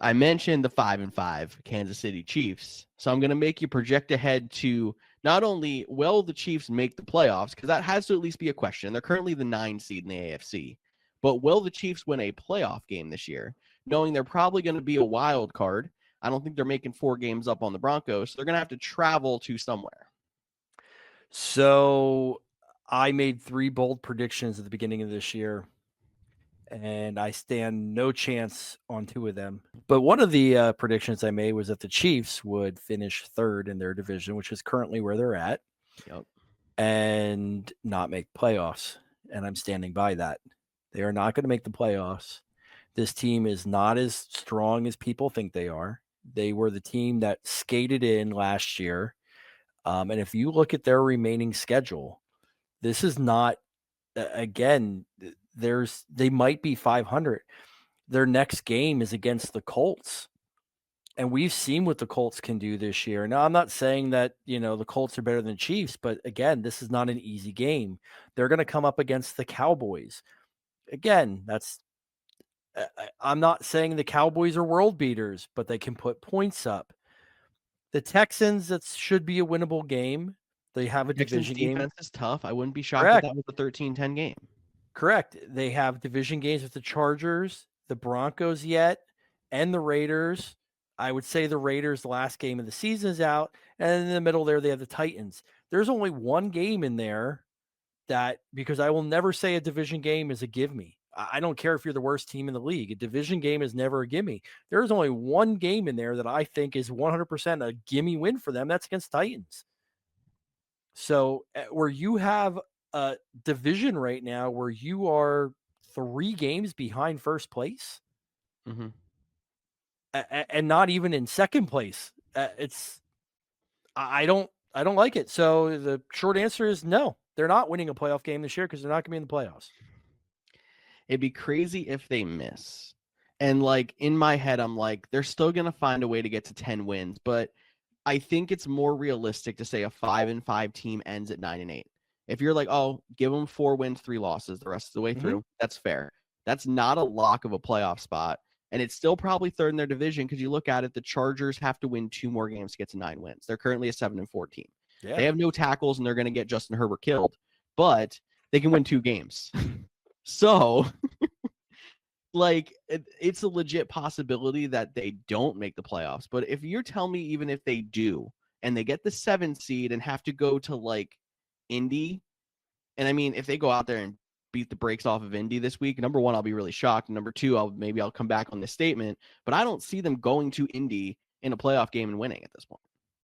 I mentioned the 5-5 Kansas City Chiefs. So I'm going to make you project ahead to not only will the Chiefs make the playoffs, because that has to at least be a question. They're currently the 9 seed in the AFC. But will the Chiefs win a playoff game this year, knowing they're probably going to be a wild card? I don't think they're making 4 games up on the Broncos. So they're going to have to travel to somewhere. So I made 3 bold predictions at the beginning of this year, and I stand no chance on 2 of them. But one of the predictions I made was that the Chiefs would finish 3rd in their division, which is currently where they're at, Yep. and not make playoffs. And I'm standing by that. They are not going to make the playoffs. This team is not as strong as people think they are. They were the team that skated in last year. And if you look at their remaining schedule, this is not, again, they might be 500. Their next game is against the Colts. And we've seen what the Colts can do this year. Now, I'm not saying that, the Colts are better than the Chiefs, but again, this is not an easy game. They're going to come up against the Cowboys. Again, I'm not saying the Cowboys are world beaters, but they can put points up. The Texans, that should be a winnable game. They have a Texans division game. defense is tough. I wouldn't be shocked if Correct. that was a 13-10 game. Correct. They have division games with the Chargers, the Broncos yet, and the Raiders. I would say the Raiders, the last game of the season is out. And in the middle there, they have the Titans. There's only one game in there because I will never say a division game is a give me. I don't care if you're the worst team in the league. A division game is never a gimme. There's only one game in there that I think is 100% a gimme win for them. That's against Titans. So where you have a division right now where you are 3 games behind first place, Mm-hmm. and not even in second place, I don't like it. So the short answer is no. They're not winning a playoff game this year because they're not going to be in the playoffs. It'd be crazy if they miss. And in my head, I'm like, they're still going to find a way to get to 10 wins. But I think it's more realistic to say a 5-5 team ends at 9-8. If you're like, oh, give them 4 wins, 3 losses the rest of the way through, that's fair. That's not a lock of a playoff spot. And it's still probably 3rd in their division because you look at it, the Chargers have to win 2 more games to get to 9 wins. They're currently a 7-4 team. Yeah. They have no tackles and they're going to get Justin Herbert killed, but they can win 2 games. So, it's a legit possibility that they don't make the playoffs. But if you're telling me even if they do and they get the 7 seed and have to go to Indy, and I mean, if they go out there and beat the brakes off of Indy this week, number 1, I'll be really shocked. And number 2, I'll come back on this statement. But I don't see them going to Indy in a playoff game and winning at this point.